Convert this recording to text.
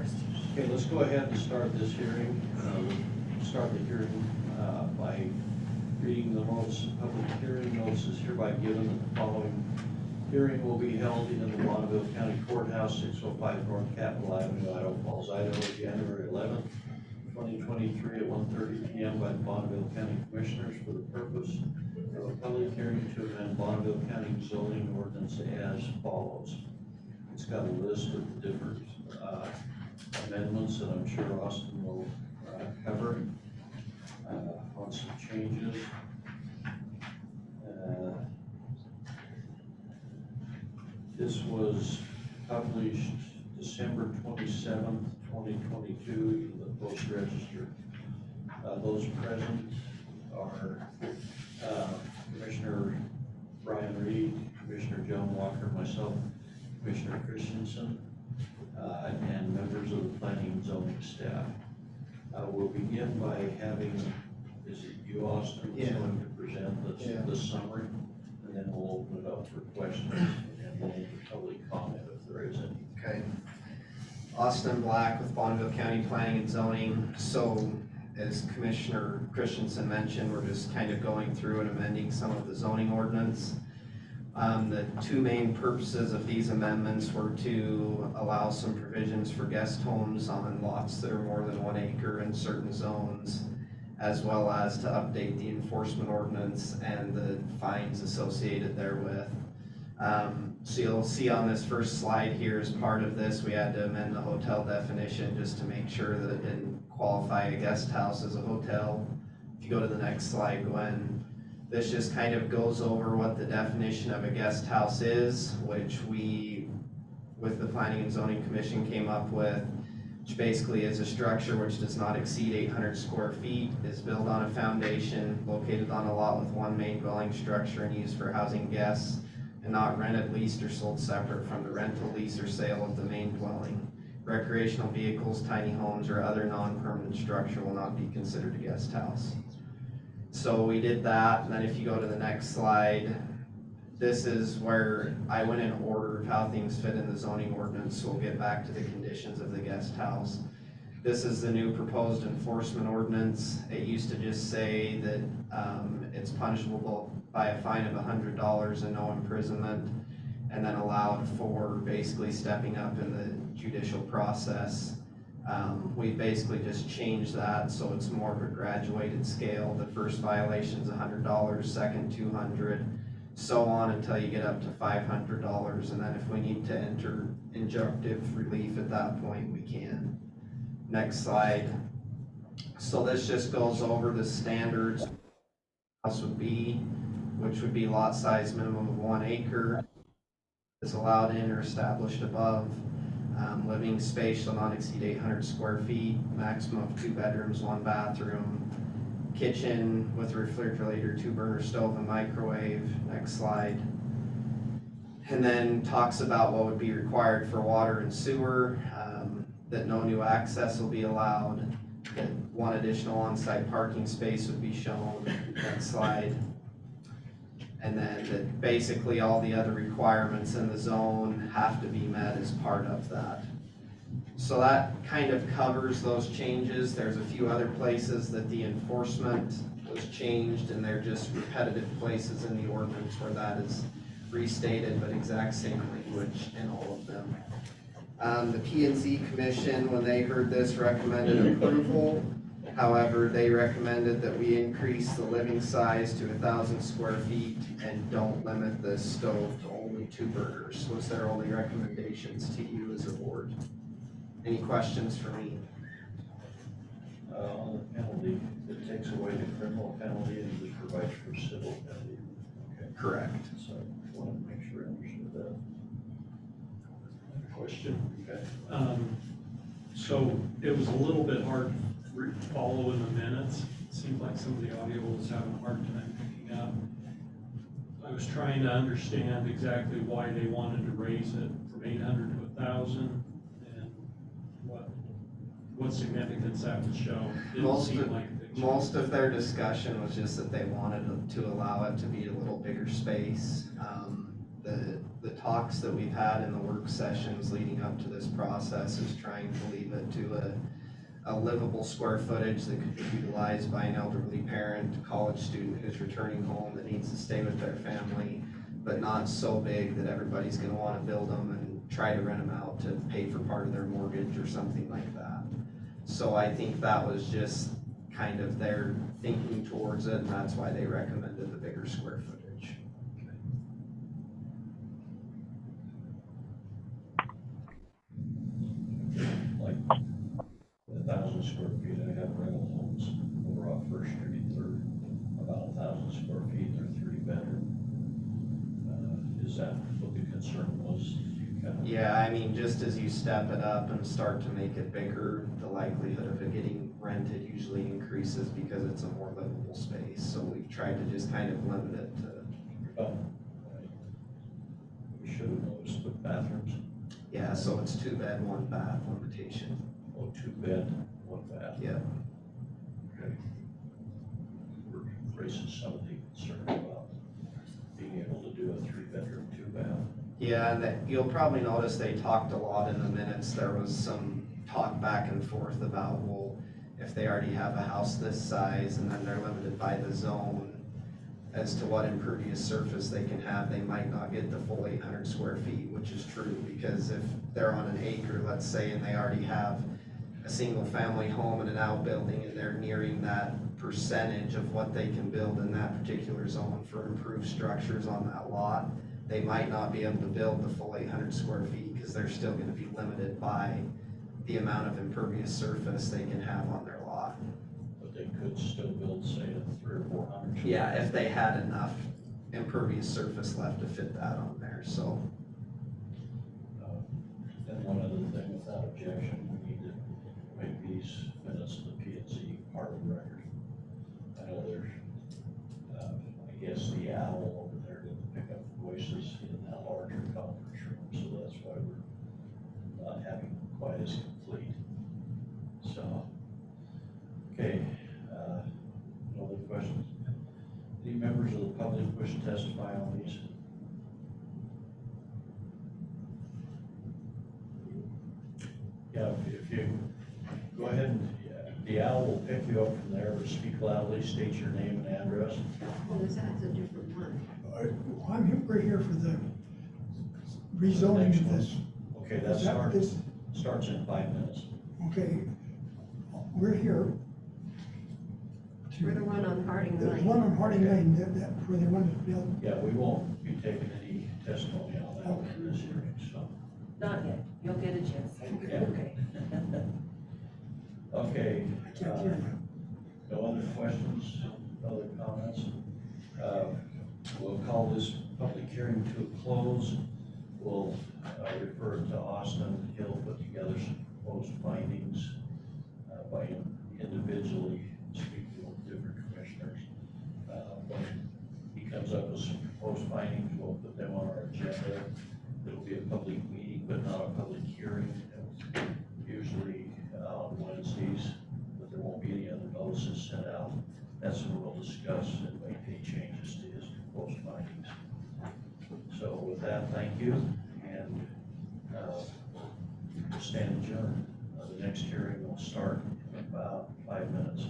first. Okay, let's go ahead and start this hearing. Start the hearing by reading the notice. Public hearing notice is hereby given that the following hearing will be held in the Bonneville County Courthouse, 605 North Capitol Avenue, Idaho Falls, Idaho, January 11th, 2023 at 1:30 p.m. by the Bonneville County Commissioners for the purpose of a public hearing to amend Bonneville County zoning ordinance as follows. It's got a list of the different amendments that I'm sure Austin will cover on some changes. This was published December 27th, 2022 in the Post Register. Those present are Commissioner Brian Reed, Commissioner John Walker, myself, Commissioner Christensen, and members of the planning and zoning staff. We'll begin by having, is it you, Austin, who's going to present the summary, and then we'll open it up for questions, and we'll public comment if there is any. Okay. Austin Black with Bonneville County Planning and Zoning. So, as Commissioner Christensen mentioned, we're just kind of going through and amending some of the zoning ordinance. The two main purposes of these amendments were to allow some provisions for guest homes on lots that are more than 1 acre in certain zones, as well as to update the enforcement ordinance and the fines associated therewith. So you'll see on this first slide here, as part of this, we had to amend the hotel definition just to make sure that it didn't qualify a guest house as a hotel. If you go to the next slide, Gwen. This just kind of goes over what the definition of a guest house is, which we, with the Planning and Zoning Commission, came up with, which basically is a structure which does not exceed 800 square feet, is built on a foundation, located on a lot with one main dwelling structure and used for housing guests, and not rented, leased, or sold separate from the rental, lease, or sale of the main dwelling. Recreational vehicles, tiny homes, or other non-permanent structure will not be considered a guest house. So we did that, and then if you go to the next slide, this is where I went in order of how things fit in the zoning ordinance, so we'll get back to the conditions of the guest house. This is the new proposed enforcement ordinance. It used to just say that it's punishable by a fine of $100 and no imprisonment, and then allowed for basically stepping up in the judicial process. We basically just changed that so it's more of a graduated scale. The first violation is $100, second $200, so on until you get up to $500, and then if we need to enter injunctive relief at that point, we can. Next slide. So this just goes over the standards house would be, which would be lot size minimum of 1 acre, is allowed in or established above. Living space shall not exceed 800 square feet, maximum of 2 bedrooms, 1 bathroom, kitchen with refrigerator, 2 burner stove and microwave. Next slide. And then talks about what would be required for water and sewer, that no new access will be allowed, that 1 additional on-site parking space would be shown. Next slide. And then that basically all the other requirements in the zone have to be met as part of that. So that kind of covers those changes. There's a few other places that the enforcement was changed, and they're just repetitive places in the ordinance where that is restated, but exact same language in all of them. The P&Z Commission, when they heard this, recommended approval. However, they recommended that we increase the living size to 1,000 square feet and don't limit the stove to only 2 burners. Was their only recommendations to you as a board. Any questions for me? On the penalty, it takes away the criminal penalty and just provides for civil penalty. Okay. Correct. So I want to make sure I understood that. Question? Okay. So it was a little bit hard to follow in the minutes. It seemed like some of the audio was having a hard time picking up. I was trying to understand exactly why they wanted to raise it from 800 to 1,000 and what significance that would show. Most of their discussion was just that they wanted to allow it to be a little bigger space. The talks that we've had in the work sessions leading up to this process is trying to leave it to a livable square footage that could be utilized by an elderly parent, college student who's returning home that needs to stay with their family, but not so big that everybody's gonna wanna build them and try to rent them out to pay for part of their mortgage or something like that. So I think that was just kind of their thinking towards it, and that's why they recommended the bigger square footage. Like 1,000 square feet, I have rental homes over off First Street, they're about 1,000 square feet, they're 3-bedroom. Is that what the concern was? Yeah, I mean, just as you step it up and start to make it bigger, the likelihood of it getting rented usually increases because it's a more livable space. So we've tried to just kind of limit it to. Oh, we should have noticed with bathrooms. Yeah, so it's 2-bed, 1-bath limitation. Oh, 2-bed, 1-bath. Yeah. Okay. We're raising some of the concern about being able to do a 3-bedroom, 2-bath. Yeah, and that, you'll probably notice they talked a lot in the minutes. There was some talk back and forth about, well, if they already have a house this size and then they're limited by the zone as to what impervious surface they can have, they might not get the full 800 square feet, which is true, because if they're on an acre, let's say, and they already have a single family home and an outbuilding and they're nearing that percentage of what they can build in that particular zone for improved structures on that lot, they might not be able to build the full 800 square feet because they're still going to be limited by the amount of impervious surface they can have on their lot. But they could still build, say, a 300 or 400. Yeah, if they had enough impervious surface left to fit that on there, so. And one other thing, without objection, we need to make these minutes of the P and Z part of the record. I know there's, I guess the owl over there didn't pick up voices in that larger conference room, so that's why we're not having quite as complete. So, okay, no other questions? Any members of the public wish to testify on these? Yeah, if you go ahead and, the owl will pick you up from there, but speak loudly, state your name and address. Well, that's a different one. We're here for the rezoning Next of one. this. Okay, that starts in 5 minutes. Okay, we're here. to- We're the one on Harding The Lane. one on Harding Lane, that, where they wanted to build. Yeah, we won't be taking any testimony on that in this hearing, so. Not yet, you'll get a chance. Yeah. Okay. Okay. I can't hear you. No other questions, no other comments? We'll call this public hearing to a close. We'll refer it to Austin. He'll put together some proposed findings by individually speaking with different commissioners. When he comes up with some proposed findings, we'll put them on our agenda. It'll be a public meeting, but not a public hearing. Usually on Wednesdays, but there won't be any other notices sent out. That's when we'll discuss and make any changes to his proposed findings. So with that, thank you, and we'll stand adjourned. The next hearing will start in about 5 minutes.